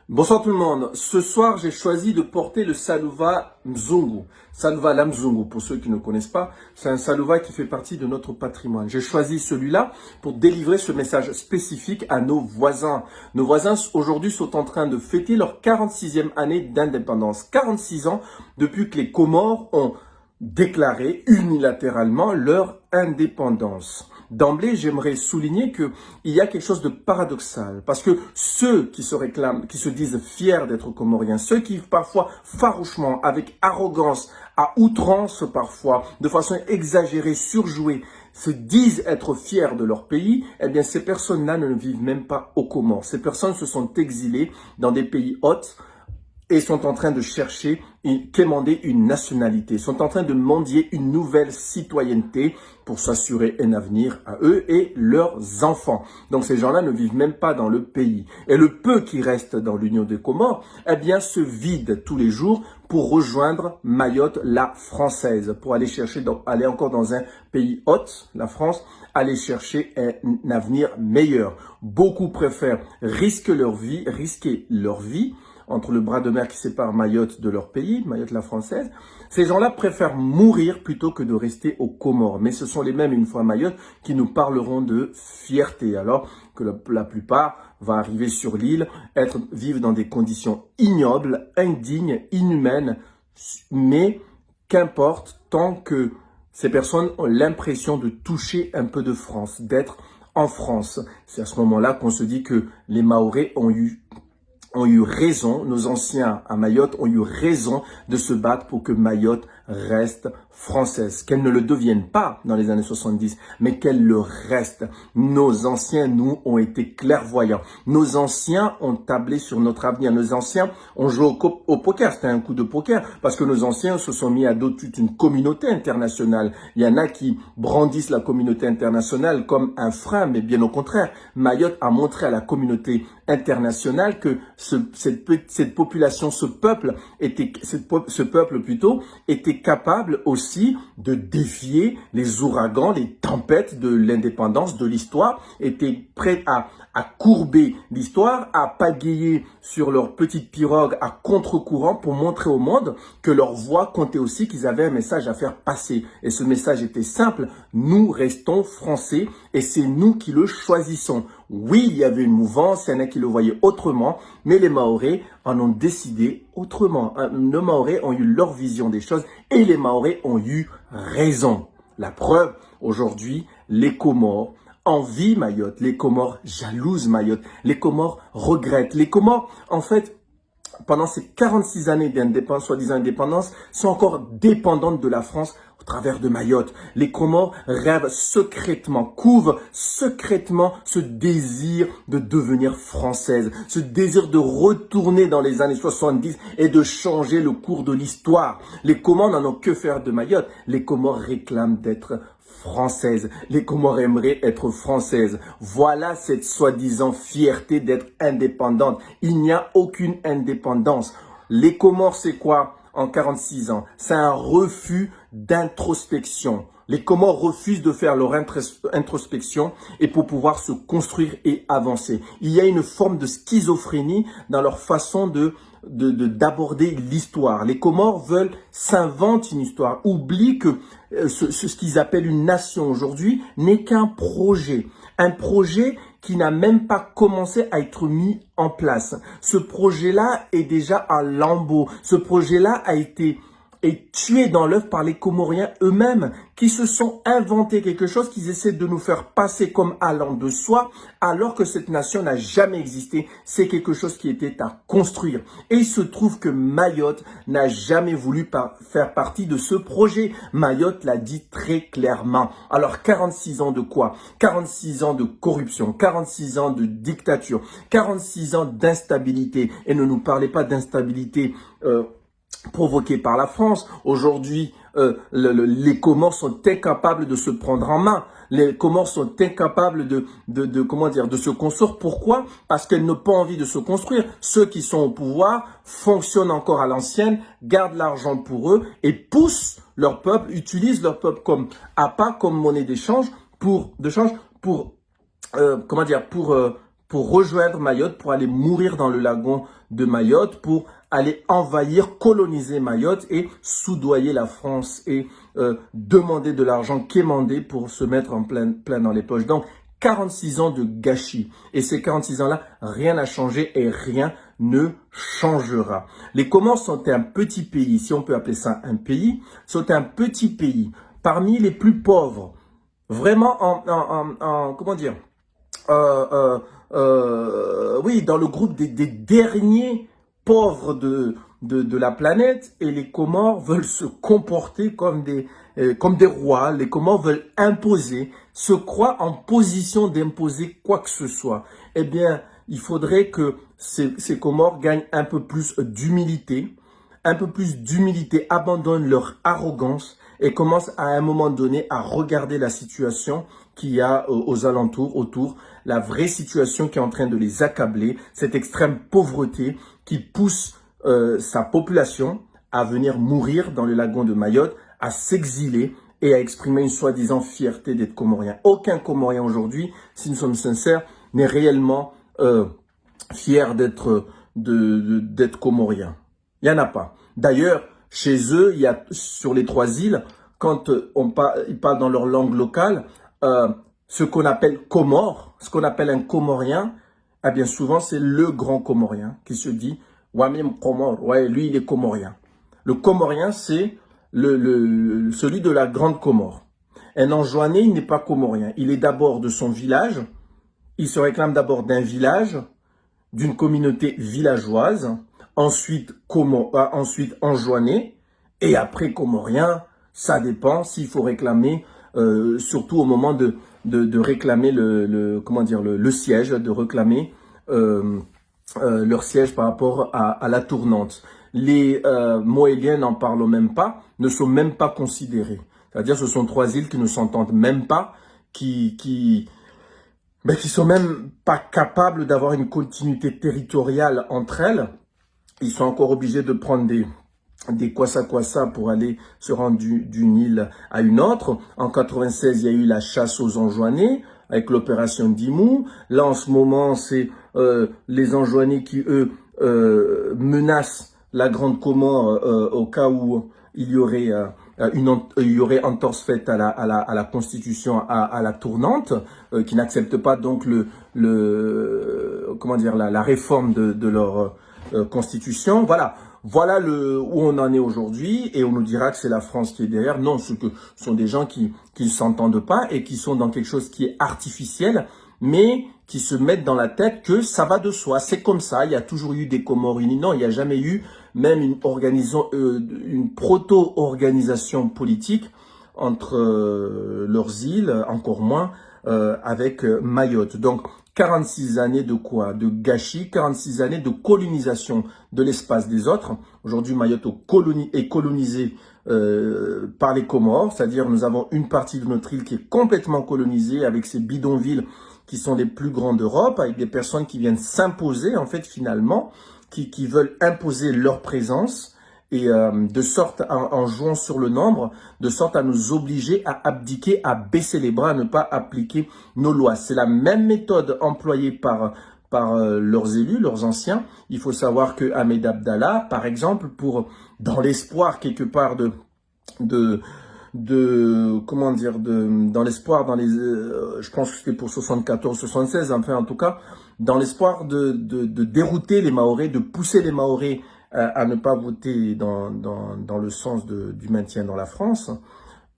Bonsoir tout le monde. Ce soir, j'ai choisi de porter le Saluva Mzungu. Saluva la Mzungu, pour ceux qui ne connaissent pas, c'est un Saluva qui fait partie de notre patrimoine. J'ai choisi celui-là pour délivrer ce message spécifique à nos voisins. Nos voisins, aujourd'hui, sont en train de fêter leur 46e année d'indépendance. 46 ans depuis que les Comores ont déclaré unilatéralement leur indépendance. D'emblée, j'aimerais souligner qu'il y a quelque chose de paradoxal, parce que ceux qui se réclament, qui se disent fiers d'être comoriens, ceux qui parfois farouchement, avec arrogance, à outrance parfois, de façon exagérée, surjouée, se disent être fiers de leur pays, eh bien ces personnes-là ne vivent même pas aux Comores. Ces personnes se sont exilées dans des pays hôtes, et sont en train de chercher et quémander une nationalité, sont en train de mendier une nouvelle citoyenneté pour s'assurer un avenir à eux et leurs enfants. Donc ces gens-là ne vivent même pas dans le pays. Et le peu qui reste dans l'Union des Comores, eh bien se vide tous les jours pour rejoindre Mayotte, la française, pour aller chercher, aller encore dans un pays hôte, la France, aller chercher un avenir meilleur. Beaucoup préfèrent risquer leur vie, entre le bras de mer qui sépare Mayotte de leur pays, Mayotte la française. Ces gens-là préfèrent mourir plutôt que de rester aux Comores. Mais ce sont les mêmes, une fois à Mayotte, qui nous parleront de fierté. Alors que la plupart vont arriver sur l'île, vivre dans des conditions ignobles, indignes, inhumaines. Mais qu'importe, tant que ces personnes ont l'impression de toucher un peu de France, d'être en France. C'est à ce moment-là qu'on se dit que les Mahorais ont eu raison, nos anciens à Mayotte ont eu raison de se battre pour que Mayotte reste française, qu'elle ne le devienne pas dans les années 70, mais qu'elle le reste. Nos anciens, nous, ont été clairvoyants. Nos anciens ont tablé sur notre avenir. Nos anciens ont joué au poker. C'était un coup de poker parce que nos anciens se sont mis à dos toute une communauté internationale. Il y en a qui brandissent la communauté internationale comme un frein, mais bien au contraire. Mayotte a montré à la communauté internationale que cette population, ce peuple était capable aussi de défier les ouragans, les tempêtes de l'indépendance, de l'histoire, était prêt à courber l'histoire, à pagayer sur leur petite pirogue à contre-courant pour montrer au monde que leur voix comptait aussi, qu'ils avaient un message à faire passer. Et ce message était simple, nous restons français et c'est nous qui le choisissons. Oui, il y avait une mouvance, il y en a qui le voyaient autrement, mais les Mahorais en ont décidé autrement. Les Mahorais ont eu leur vision des choses et les Mahorais ont eu raison. La preuve, aujourd'hui, les Comores envient Mayotte, les Comores jalousent Mayotte, les Comores regrettent. Les Comores, en fait, pendant ces 46 années d'indépendance, soi-disant indépendance, sont encore dépendantes de la France au travers de Mayotte. Les Comores rêvent secrètement, couvent secrètement ce désir de devenir française, ce désir de retourner dans les années 70 et de changer le cours de l'histoire. Les Comores n'en ont que faire de Mayotte. Les Comores réclament d'être française. Les Comores aimeraient être françaises. Voilà cette soi-disant fierté d'être indépendante. Il n'y a aucune indépendance. Les Comores, c'est quoi en 46 ans? C'est un refus d'introspection. Les Comores refusent de faire leur introspection et pour pouvoir se construire et avancer. Il y a une forme de schizophrénie dans leur façon d'aborder l'histoire. Les Comores s'inventent une histoire, oublient que ce qu'ils appellent une nation aujourd'hui n'est qu'un projet. Un projet qui n'a même pas commencé à être mis en place. Ce projet-là est déjà à lambeaux. Ce projet-là est tué dans l'œuf par les Comoriens eux-mêmes qui se sont inventés quelque chose qu'ils essaient de nous faire passer comme allant de soi alors que cette nation n'a jamais existé. C'est quelque chose qui était à construire. Et il se trouve que Mayotte n'a jamais voulu faire partie de ce projet. Mayotte l'a dit très clairement. Alors 46 ans de quoi? 46 ans de corruption, 46 ans de dictature, 46 ans d'instabilité. Et ne nous parlez pas d'instabilité provoquée par la France. Aujourd'hui, les Comores sont incapables de se prendre en main. Les Comores sont incapables de se construire. Pourquoi? Parce qu'elles n'ont pas envie de se construire. Ceux qui sont au pouvoir fonctionnent encore à l'ancienne, gardent l'argent pour eux et poussent leur peuple, utilisent leur peuple comme appât, comme monnaie d'échange pour pour rejoindre Mayotte, pour aller mourir dans le lagon de Mayotte, pour aller envahir, coloniser Mayotte et soudoyer la France et demander de l'argent, quémander pour se mettre en plein dans les poches. Donc, 46 ans de gâchis. Et ces 46 ans-là, rien n'a changé et rien ne changera. Les Comores sont un petit pays, si on peut appeler ça un pays, sont un petit pays, parmi les plus pauvres. Vraiment comment dire, oui, dans le groupe des derniers pauvres de la planète, et les Comores veulent se comporter comme des rois. Les Comores veulent imposer, se croient en position d'imposer quoi que ce soit. Eh bien, il faudrait que ces Comores gagnent un peu plus d'humilité, abandonnent leur arrogance et commencent à un moment donné à regarder la situation qu'il y a aux alentours, autour, la vraie situation qui est en train de les accabler, cette extrême pauvreté qui pousse sa population à venir mourir dans le lagon de Mayotte, à s'exiler et à exprimer une soi-disant fierté d'être Comorien. Aucun Comorien aujourd'hui, si nous sommes sincères, n'est réellement fier d'être Comorien. Il n'y en a pas. D'ailleurs, chez eux, il y a sur les 3 îles, quand ils parlent dans leur langue locale, ce qu'on appelle Comore, ce qu'on appelle un Comorien, eh bien souvent c'est le grand Comorien qui se dit « Wamim Comore », ouais, lui il est Comorien. Le Comorien c'est celui de la grande Comore. Un Anjouanais, il n'est pas Comorien, il est d'abord de son village, il se réclame d'abord d'un village, d'une communauté villageoise, ensuite Anjouanais, et après Comorien. Ça dépend s'il faut réclamer, surtout au moment de réclamer le siège, de réclamer leur siège par rapport à la tournante. Les Moéliens n'en parlent même pas, ne sont même pas considérés. C'est-à-dire ce sont 3 îles qui ne s'entendent même pas, qui sont même pas capables d'avoir une continuité territoriale entre elles. Ils sont encore obligés de prendre des kwassa pour aller se rendre d'une île à une autre. En 96, il y a eu la chasse aux Anjouanais avec l'opération Dimou. Là, en ce moment, c'est les Anjouanais qui, eux, menacent la Grande Comore au cas où il y aurait entorse faite à la Constitution, à la tournante, qui n'accepte pas donc la réforme de leur Constitution. Voilà où on en est aujourd'hui, et on nous dira que c'est la France qui est derrière. Non, ce sont des gens qui ne s'entendent pas et qui sont dans quelque chose qui est artificiel, mais qui se mettent dans la tête que ça va de soi. C'est comme ça, il y a toujours eu des Comores unis. Non, il n'y a jamais eu même une proto-organisation politique entre leurs îles, encore moins avec Mayotte. Donc, 46 années de quoi? De gâchis, 46 années de colonisation de l'espace des autres. Aujourd'hui, Mayotte est colonisée par les Comores, c'est-à-dire nous avons une partie de notre île qui est complètement colonisée avec ces bidonvilles qui sont les plus grands d'Europe, avec des personnes qui viennent s'imposer, en fait, finalement, qui veulent imposer leur présence, et de sorte, en jouant sur le nombre, de sorte à nous obliger à abdiquer, à baisser les bras, à ne pas appliquer nos lois. C'est la même méthode employée par leurs élus, leurs anciens. Il faut savoir que Ahmed Abdallah, par exemple, dans l'espoir quelque part dans l'espoir je pense que c'était pour 74, 76, enfin en tout cas, dans l'espoir de dérouter les Mahorais, de pousser les Mahorais à ne pas voter dans le sens du maintien dans la France,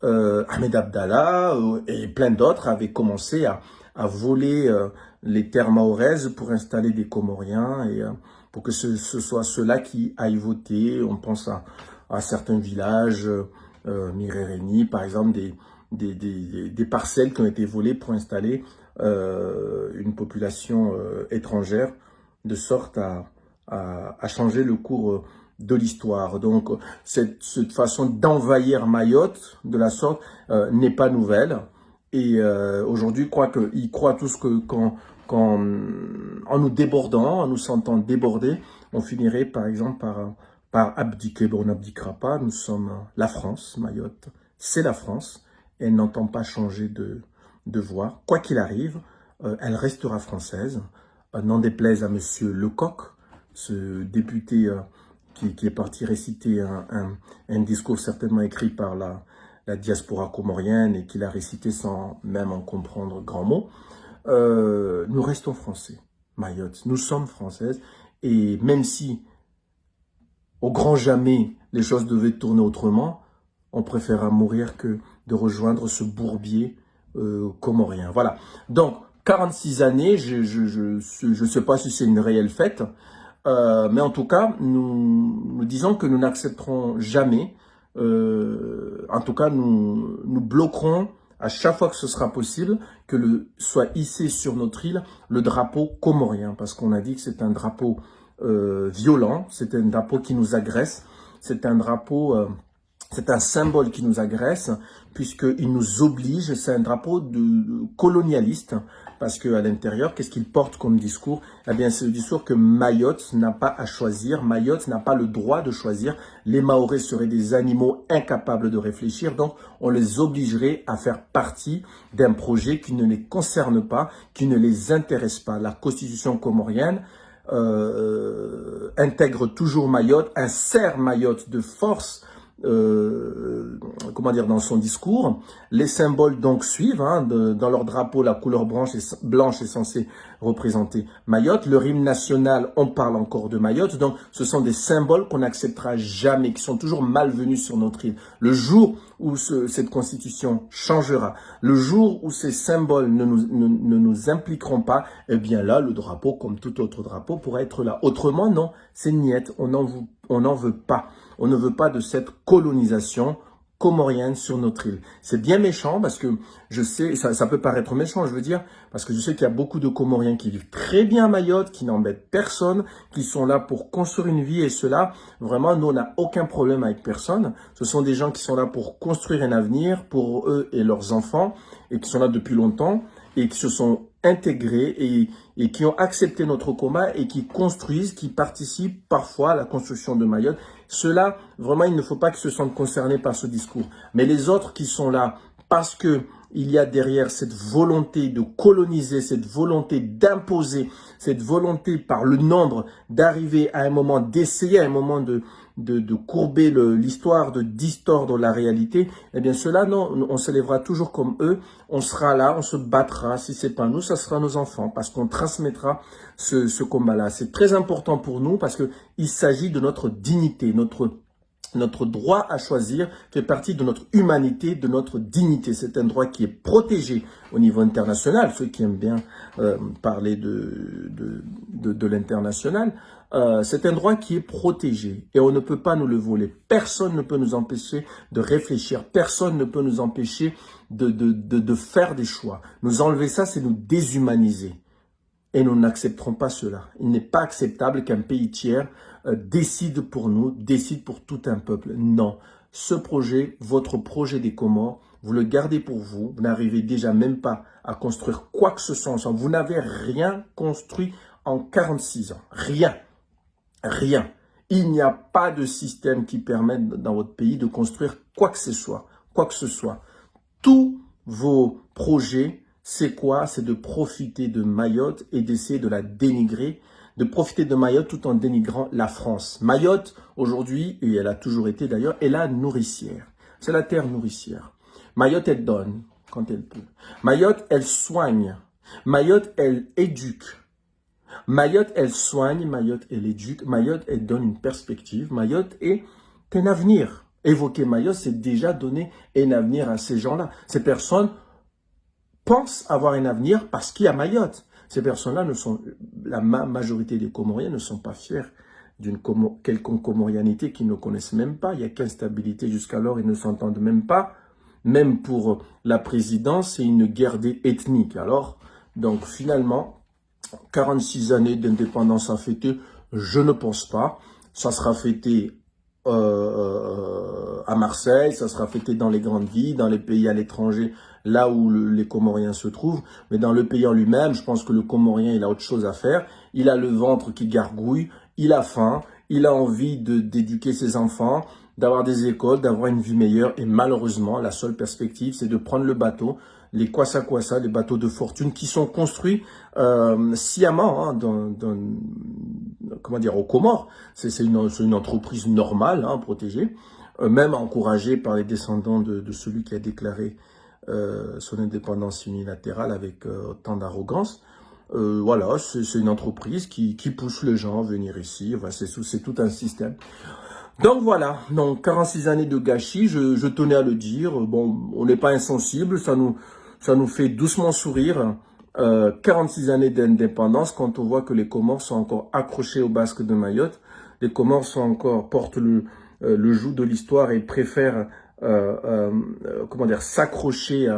Ahmed Abdallah et plein d'autres avaient commencé à voler les terres mahoraises pour installer des Comoriens et pour que ce soit ceux-là qui aillent voter. On pense à certains villages, Mirereni par exemple, des parcelles qui ont été volées pour installer une population étrangère, de sorte à changer le cours de l'histoire. Donc, cette façon d'envahir Mayotte de la sorte n'est pas nouvelle. Et aujourd'hui, ils croient tous qu'en nous débordant, en nous sentant débordés, on finirait par exemple par abdiquer. Bon, on n'abdiquera pas, nous sommes la France, Mayotte, c'est la France. Et elle n'entend pas changer de voie. Quoi qu'il arrive, elle restera française. n'en déplaise à Monsieur Lecoq, ce député qui est parti réciter un discours certainement écrit par la diaspora comorienne et qu'il a récité sans même en comprendre grand mot. Nous restons français, Mayotte, nous sommes françaises, et même si au grand jamais les choses devaient tourner autrement, on préférera mourir que de rejoindre ce bourbier comorien. Voilà, donc 46 années, je sais pas si c'est une réelle fête, mais en tout cas, nous disons que nous n'accepterons jamais, en tout cas, nous bloquerons à chaque fois que ce sera possible que soit hissé sur notre île le drapeau comorien, parce qu'on a dit que c'est un drapeau violent, c'est un drapeau qui nous agresse, c'est un drapeau, c'est un symbole qui nous agresse, puisqu'il nous oblige, c'est un drapeau de colonialiste, parce qu'à l'intérieur, qu'est-ce qu'il porte comme discours? Eh bien, c'est le discours que Mayotte n'a pas à choisir, Mayotte n'a pas le droit de choisir, les Mahorais seraient des animaux incapables de réfléchir, donc on les obligerait à faire partie d'un projet qui ne les concerne pas, qui ne les intéresse pas. La constitution comorienne intègre toujours Mayotte, insère Mayotte de force, comment dire, dans son discours. Les symboles donc suivent, hein, dans leur drapeau, la couleur blanche est censée représenter Mayotte. Le hymne national, on parle encore de Mayotte. Donc, ce sont des symboles qu'on n'acceptera jamais, qui sont toujours malvenus sur notre île. Le jour où cette constitution changera, le jour où ces symboles ne nous impliqueront pas, eh bien là, le drapeau, comme tout autre drapeau, pourra être là. Autrement, non, c'est niette, on n'en veut pas. On ne veut pas de cette colonisation comorienne sur notre île. C'est bien méchant parce que je sais, ça peut paraître méchant, je veux dire, parce que je sais qu'il y a beaucoup de Comoriens qui vivent très bien à Mayotte, qui n'embêtent personne, qui sont là pour construire une vie, et cela, vraiment, nous, on n'a aucun problème avec personne. Ce sont des gens qui sont là pour construire un avenir pour eux et leurs enfants, et qui sont là depuis longtemps, et qui se sont intégrés et qui ont accepté notre combat et qui construisent, qui participent parfois à la construction de Mayotte. Ceux-là, vraiment, il ne faut pas qu'ils se sentent concernés par ce discours. Mais les autres qui sont là parce que il y a derrière cette volonté de coloniser, cette volonté d'imposer, cette volonté par le nombre d'arriver à un moment, d'essayer à un moment de courber l'histoire, de distordre la réalité, eh bien cela, non, on se lèvera toujours comme eux, on sera là, on se battra, si c'est pas nous, ça sera nos enfants, parce qu'on transmettra ce combat-là. C'est très important pour nous, parce que il s'agit de notre dignité, notre droit à choisir fait partie de notre humanité, de notre dignité. C'est un droit qui est protégé au niveau international. Ceux qui aiment bien parler de l'international, c'est un droit qui est protégé et on ne peut pas nous le voler. Personne ne peut nous empêcher de réfléchir. Personne ne peut nous empêcher de faire des choix. Nous enlever ça, c'est nous déshumaniser. Et nous n'accepterons pas cela. Il n'est pas acceptable qu'un pays tiers décide pour nous, décide pour tout un peuple. Non. Ce projet, votre projet des Comores, vous le gardez pour vous. Vous n'arrivez déjà même pas à construire quoi que ce soit ensemble. Vous n'avez rien construit en 46 ans. Rien. Rien. Il n'y a pas de système qui permette dans votre pays de construire quoi que ce soit. Quoi que ce soit. Tous vos projets, c'est quoi? C'est de profiter de Mayotte et d'essayer de la dénigrer, de profiter de Mayotte tout en dénigrant la France. Mayotte, aujourd'hui, et elle a toujours été d'ailleurs, est la nourricière. C'est la terre nourricière. Mayotte, elle donne quand elle peut. Mayotte, elle soigne. Mayotte, elle éduque. Mayotte, elle soigne. Mayotte, elle éduque. Mayotte, elle donne une perspective. Mayotte est un avenir. Évoquer Mayotte, c'est déjà donner un avenir à ces gens-là. Ces personnes pensent avoir un avenir parce qu'il y a Mayotte. Ces personnes-là la majorité des Comoriens ne sont pas fiers d'une quelconque comorianité qu'ils ne connaissent même pas. Il n'y a qu'instabilité jusqu'alors, ils ne s'entendent même pas. Même pour la présidence, c'est une guerre ethnique. Alors, donc finalement, 46 années d'indépendance à fêter, je ne pense pas. Ça sera fêté à Marseille, ça sera fêté dans les grandes villes, dans les pays à l'étranger, là où les Comoriens se trouvent. Mais dans le pays en lui-même, je pense que le Comorien, il a autre chose à faire. Il a le ventre qui gargouille, il a faim, il a envie d'éduquer ses enfants, d'avoir des écoles, d'avoir une vie meilleure. Et malheureusement, la seule perspective, c'est de prendre le bateau, les kwasa-kwasa, les bateaux de fortune qui sont construits sciemment hein, comment dire, aux Comores. C'est une entreprise normale, hein, protégée, même encouragée par les descendants de celui qui a déclaré son indépendance unilatérale avec autant d'arrogance. Voilà, c'est une entreprise qui pousse les gens à venir ici. Enfin, c'est tout un système. Donc voilà, donc 46 années de gâchis, je tenais à le dire. Bon, on n'est pas insensible, ça nous fait doucement sourire. 46 années d'indépendance quand on voit que les Comores sont encore accrochés au basque de Mayotte. Les Comores portent le joug de l'histoire et préfèrent comment dire, s'accrocher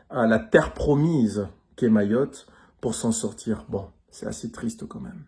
à la terre promise qu'est Mayotte pour s'en sortir. Bon, c'est assez triste quand même.